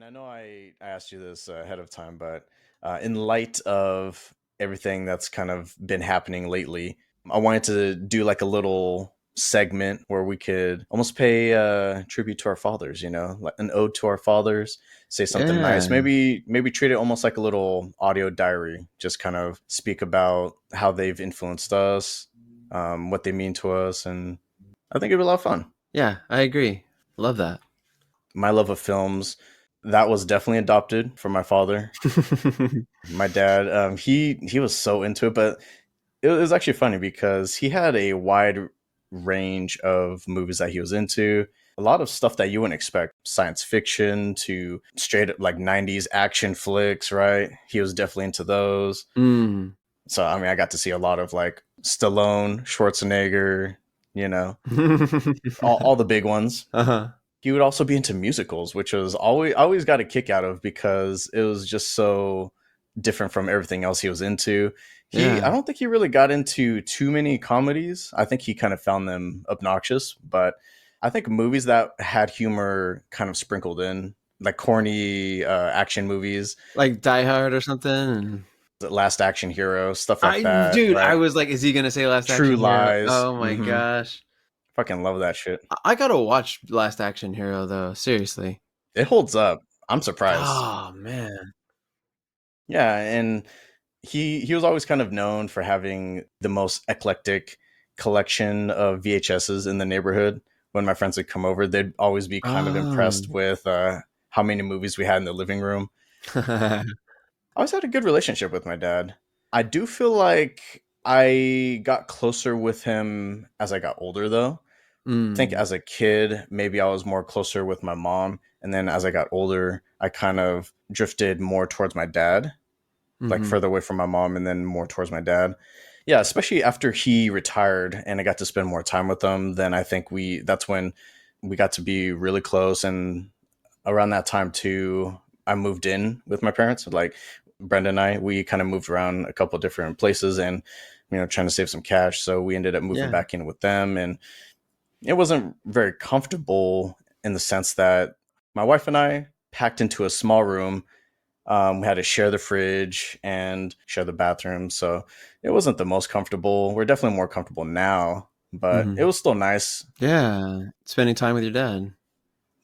And I know I asked you this ahead of time, but in light of everything that's kind of been happening lately, I wanted to do like a little segment where we could almost pay tribute to our fathers, like an ode to our fathers, say something nice, Yeah. maybe treat it almost like a little audio diary, just kind of speak about how they've influenced us, what they mean to us, and I think it'd be a lot of fun. Yeah, I agree. Love that. My love of films, that was definitely adopted from my father. My dad, he was so into it, but it was actually funny because he had a wide range of movies that he was into. A lot of stuff that you wouldn't expect, science fiction to straight up like 90s action flicks, right? He was definitely into those. Mm. So, I mean, I got to see a lot of like Stallone, Schwarzenegger, you know, all the big ones. Uh-huh. He would also be into musicals, which was always got a kick out of because it was just so different from everything else he was into. I Yeah. don't think he really got into too many comedies. I think he kind of found them obnoxious, but I think movies that had humor kind of sprinkled in, like corny action movies, Like Die Hard or something. The Last Action Hero, stuff like that, Dude, I right? was like, is he gonna say Last True Action Hero? Lies. Oh my gosh. Fucking love that shit. I gotta watch Last Action Hero though, seriously. It holds up. I'm surprised. Oh man. Yeah, and he was always kind of known for having the most eclectic collection of VHSs in the neighborhood. When my friends would come over, they'd always be kind of Oh. impressed with how many movies we had in the living room. I always had a good relationship with my dad. I do feel like I got closer with him as I got older, though. I think Mm. as a kid, maybe I was more closer with my mom. And then as I got older, I kind of drifted more towards my dad, like Mm-hmm. further away from my mom and then more towards my dad. Yeah, especially after he retired and I got to spend more time with him, then I think that's when we got to be really close. And around that time too, I moved in with my parents. Like Brenda and I, we kind of moved around a couple different places and trying to save some cash. So we ended up moving Yeah. back in with them, and it wasn't very comfortable in the sense that my wife and I packed into a small room. We had to share the fridge and share the bathroom, so it wasn't the most comfortable. We're definitely more comfortable now, but it Mm-hmm. was still nice. Yeah. Spending time with your dad.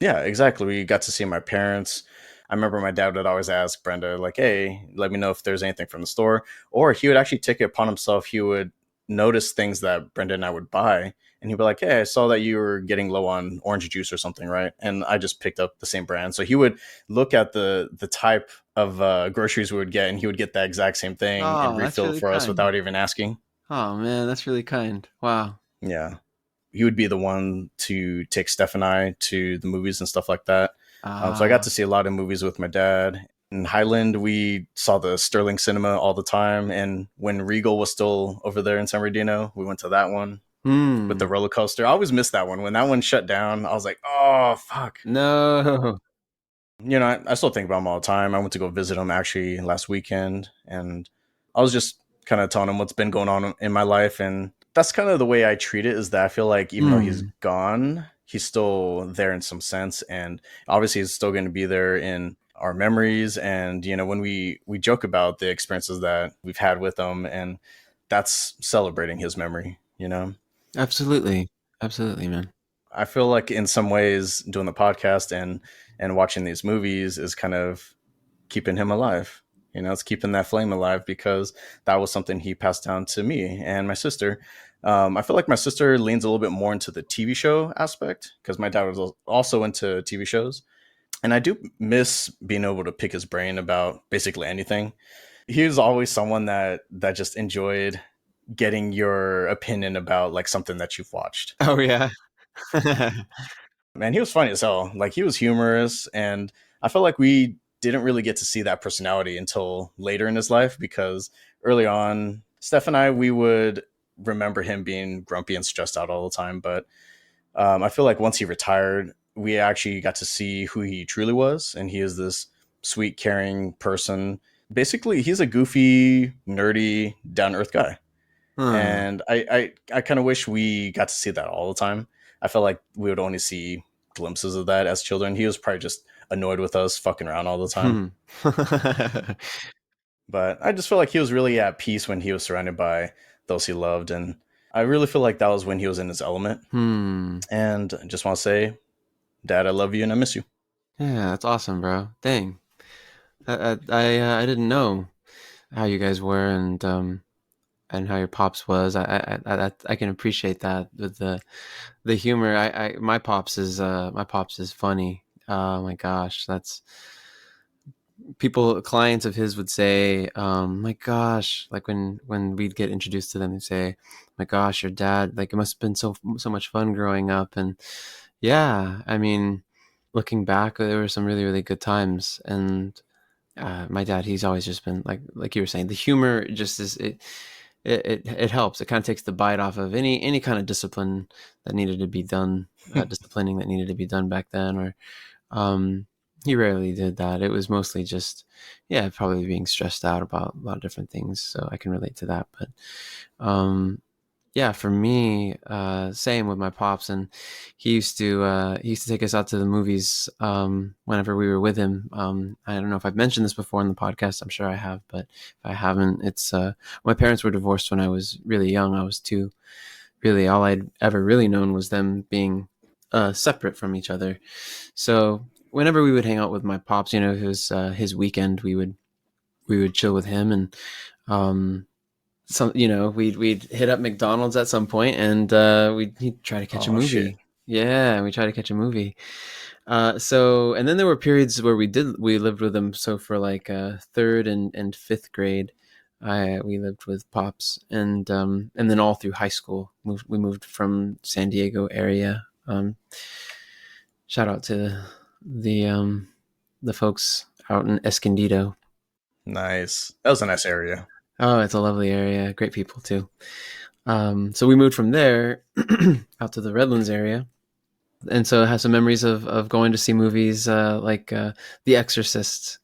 Yeah, exactly. We got to see my parents. I remember my dad would always ask Brenda, like, "Hey, let me know if there's anything from the store," or he would actually take it upon himself. He would notice things that Brenda and I would buy, and he'd be like, "Hey, I saw that you were getting low on orange juice or something, right?" And I just picked up the same brand, so he would look at the type of groceries we would get, and he would get that exact same thing and Oh, that's refill it really for us kind. without even asking. Oh man, that's really kind. Wow. Yeah, he would be the one to take Steph and I to the movies and stuff like that. So I got Ah, to see a lot of movies with my dad. In Highland, we saw the Sterling Cinema all the time. And when Regal was still over there in San Bernardino, we went to that one with the hmm. roller coaster. I always missed that one. When that one shut down, I was like, oh, fuck. No. I still think about him all the time. I went to go visit him actually last weekend. And I was just kind of telling him what's been going on in my life. And that's kind of the way I treat it, is that I feel like even though he's Hmm. gone, he's still there in some sense. And obviously he's still going to be there in our memories. And, when we joke about the experiences that we've had with him, and that's celebrating his memory. Absolutely. Absolutely, man. I feel like in some ways doing the podcast and watching these movies is kind of keeping him alive. It's keeping that flame alive because that was something he passed down to me and my sister. I feel like my sister leans a little bit more into the TV show aspect because my dad was also into TV shows. And I do miss being able to pick his brain about basically anything. He was always someone that just enjoyed getting your opinion about like something that you've watched. Oh yeah. Man, he was funny as hell. Like he was humorous, and I felt like we didn't really get to see that personality until later in his life because early on, Steph and I we would remember him being grumpy and stressed out all the time. But I feel like once he retired, we actually got to see who he truly was, and he is this sweet, caring person. Basically, he's a goofy, nerdy, down to earth guy, Huh. and I kind of wish we got to see that all the time. I felt like we would only see glimpses of that as children. He was probably just annoyed with us fucking around all the time. Hmm. But I just feel like he was really at peace when he was surrounded by those he loved. And I really feel like that was when he was in his element. Hmm. And I just want to say, Dad, I love you and I miss you. Yeah, that's awesome, bro. Dang. I didn't know how you guys were and how your pops was. I can appreciate that with the humor. My pops is funny. Oh my gosh, that's clients of his would say, my gosh, like when we'd get introduced to them, they'd say, my gosh, your dad, like it must have been so much fun growing up. And yeah, I mean, looking back, there were some really, really good times. And my dad, he's always just been like you were saying, the humor just is it helps. It kind of takes the bite off of any kind of discipline that needed to be done, disciplining that needed to be done back then. Or um, he rarely did that. It was mostly just, yeah, probably being stressed out about a lot of different things. So I can relate to that. But um, yeah, for me, same with my pops, and he used to take us out to the movies whenever we were with him. I don't know if I've mentioned this before in the podcast. I'm sure I have, but if I haven't, it's my parents were divorced when I was really young. I was two. Really, all I'd ever really known was them being separate from each other. So whenever we would hang out with my pops, you know, it was his weekend. We would chill with him, and um, some, you know, we'd hit up McDonald's at some point, and he'd try to catch a Oh, shit. movie. Yeah, we try to catch a movie. So and then there were periods where we lived with him. So for like third and fifth grade, we lived with pops, and then all through high school, we moved from San Diego area. Shout out to the um, the folks out in Escondido. Nice. That was a nice area. Oh, it's a lovely area. Great people too. So we moved from there out to the Redlands area, and so I have some memories of going to see movies like The Exorcist.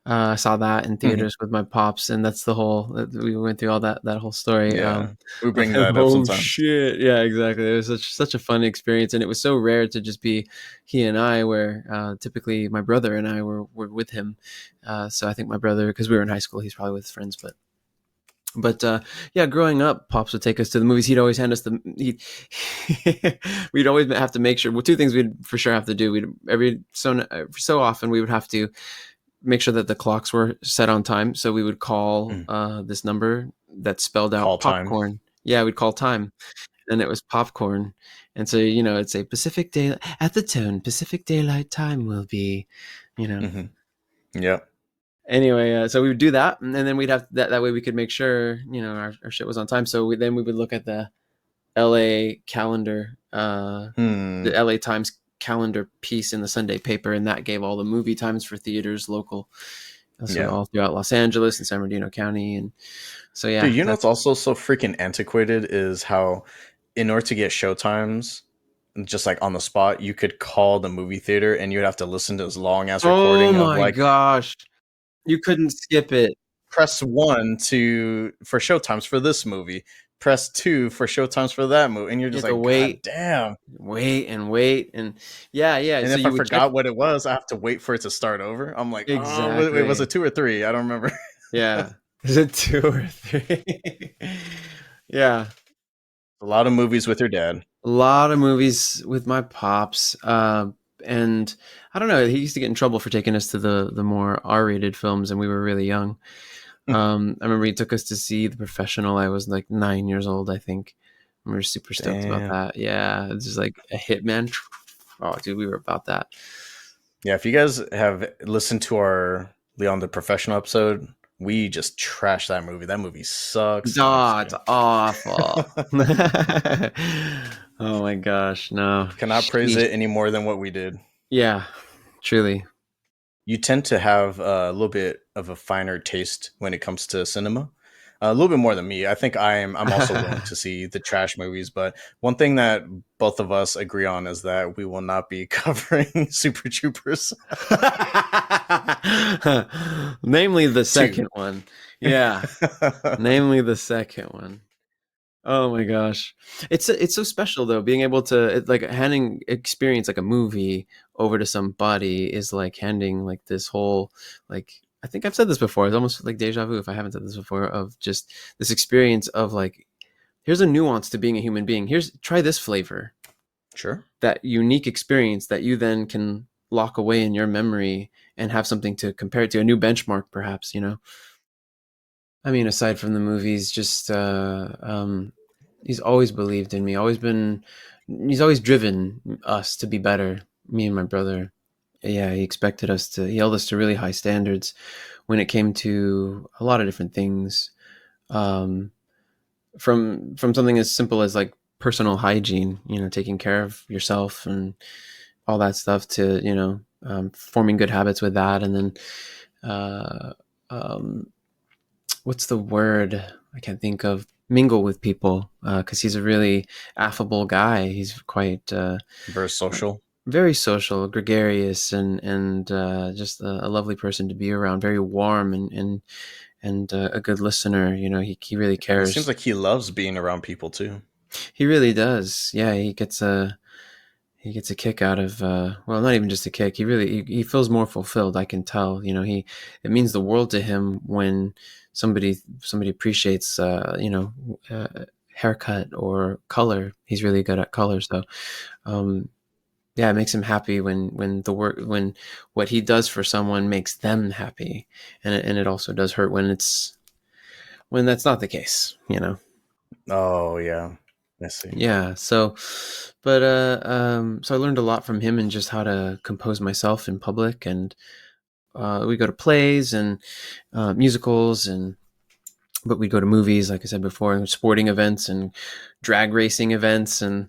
I saw that in Mhm. theaters with my pops, and that's the whole. We went through all that whole story. Yeah. We bring And that up oh sometimes. shit, yeah, exactly. It was such a fun experience, and it was so rare to just be he and I. Where typically my brother and I were with him. So I think my brother, because we were in high school, he's probably with friends, but yeah, growing up, pops would take us to the movies. He'd always hand us we'd always have to make sure. Well, two things we'd for sure have to do. We'd every so often we would have to make sure that the clocks were set on time. So we would call Mm. this number that spelled out Call time. popcorn. Yeah, we'd call time, and it was popcorn. And so you know, it'd say Pacific Day at the tone. Pacific Daylight Time will be, you know. Hmm. Yep. Anyway, so we would do that, and then we'd have that way we could make sure, you know, our shit was on time. So then we would look at the LA calendar, the Hmm. LA Times calendar piece in the Sunday paper, and that gave all the movie times for theaters local, so Yeah. all throughout Los Angeles and San Bernardino County. And so Dude, yeah, you know what's that's also so freaking antiquated is how, in order to get showtimes, just like on the spot, you could call the movie theater and you'd have to listen to this long ass oh recording of my like, gosh, you couldn't skip it. press one to for showtimes for this movie, press two for showtimes for that movie, and you're You just have to like, God wait, damn. wait, and yeah. And So if I you would check forgot what it was, I have to wait for it to start over. I'm like, oh, wait, was exactly. it two or three? I don't remember. Yeah, is it two or three? Yeah, A lot of movies with your dad. a lot of movies with my pops, and I don't know. He used to get in trouble for taking us to the more R-rated films, and we were really young. I remember he took us to see The Professional. I was like 9 years old, I think. We were super stoked about Damn. that. Yeah, it's just like a hitman. Oh, dude, we were about that. Yeah, if you guys have listened to our Leon the Professional episode, we just trashed that movie. That movie sucks. No, I'm just Oh, it's kidding. awful. Oh my gosh, no. Cannot praise Sheesh. it any more than what we did. Yeah, truly. You tend to have a little bit of a finer taste when it comes to cinema. A little bit more than me. I think I'm also willing to see the trash movies, but one thing that both of us agree on is that we will not be covering Super Troopers Namely the 2. second one. Yeah, namely the second one. Oh my gosh. It's so special though, being able to like handing experience like a movie over to somebody is like handing like this whole like I think I've said this before. It's almost like deja vu if I haven't said this before of just this experience of like here's a nuance to being a human being. Here's try this flavor. Sure. That unique experience that you then can lock away in your memory and have something to compare it to, a new benchmark perhaps, you know. I mean, aside from the movies, just he's always believed in me. He's always driven us to be better. Me and my brother. Yeah, he expected us to. He held us to really high standards when it came to a lot of different things. Um, from something as simple as like personal hygiene, you know, taking care of yourself and all that stuff, to forming good habits with that, and then uh, um, what's the word I can't think of, mingle with people because he's a really affable guy. He's quite Very social. very social, gregarious, and just a lovely person to be around. Very warm and a good listener. You know, he really It seems cares. like he loves being around people too. He really does. Yeah, he gets a kick out of well, not even just a kick. He feels more fulfilled. I can tell. You know, he it means the world to him when somebody appreciates haircut or color. He's really good at color, so um, yeah, it makes him happy when what he does for someone makes them happy, and it also does hurt when that's not the case. You know. Oh yeah, I see. Yeah, so I learned a lot from him and just how to compose myself in public, and we go to plays and musicals, and but we go to movies, like I said before, and sporting events and drag racing events and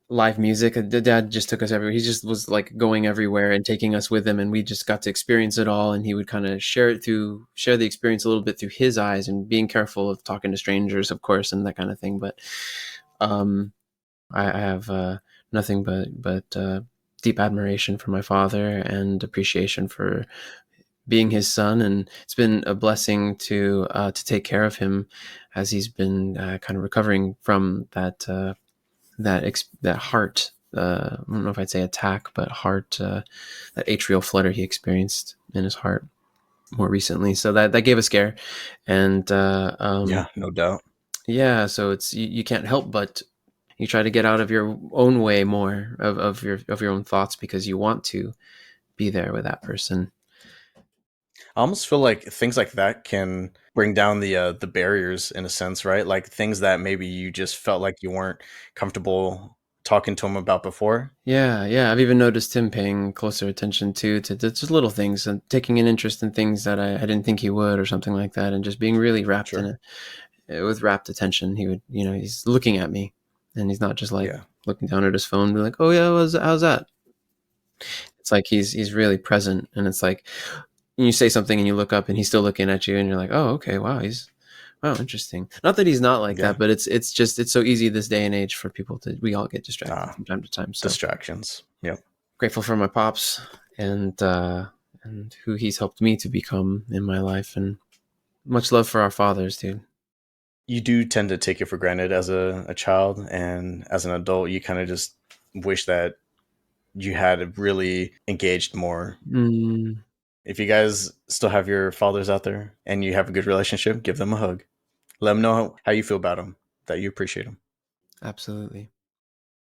live music. The dad just took us everywhere. He just was like going everywhere and taking us with him, and we just got to experience it all. And he would kind of share the experience a little bit through his eyes, and being careful of talking to strangers, of course, and that kind of thing. But um, I have nothing but deep admiration for my father and appreciation for being his son, and it's been a blessing to take care of him as he's been kind of recovering from that heart. I don't know if I'd say attack, but heart that atrial flutter he experienced in his heart more recently. So that gave a scare, and Yeah, no doubt. yeah, so it's you can't help but you try to get out of your own way more of your own thoughts because you want to be there with that person. I almost feel like things like that can bring down the barriers in a sense, right? Like things that maybe you just felt like you weren't comfortable talking to him about before. Yeah, yeah. I've even noticed him paying closer attention to just little things and taking an interest in things that I didn't think he would or something like that, and just being really wrapped in Sure. it with rapt attention. He would, he's looking at me, and he's not just like Yeah. looking down at his phone, and be like, "Oh yeah, how's that?" It's like he's really present, and it's like you say something and you look up and he's still looking at you, and you're like, "Oh, okay, wow, he's wow, interesting." Not that he's not like Yeah. that, but it's just it's so easy this day and age for people to we all get distracted Ah, from time to time. So distractions. Yep. grateful for my pops and who he's helped me to become in my life, and much love for our fathers, dude. You do tend to take it for granted as a child, and as an adult, you kind of just wish that you had really engaged more. Mm, If you guys still have your fathers out there and you have a good relationship, give them a hug. Let them know how you feel about them, that you appreciate them. absolutely.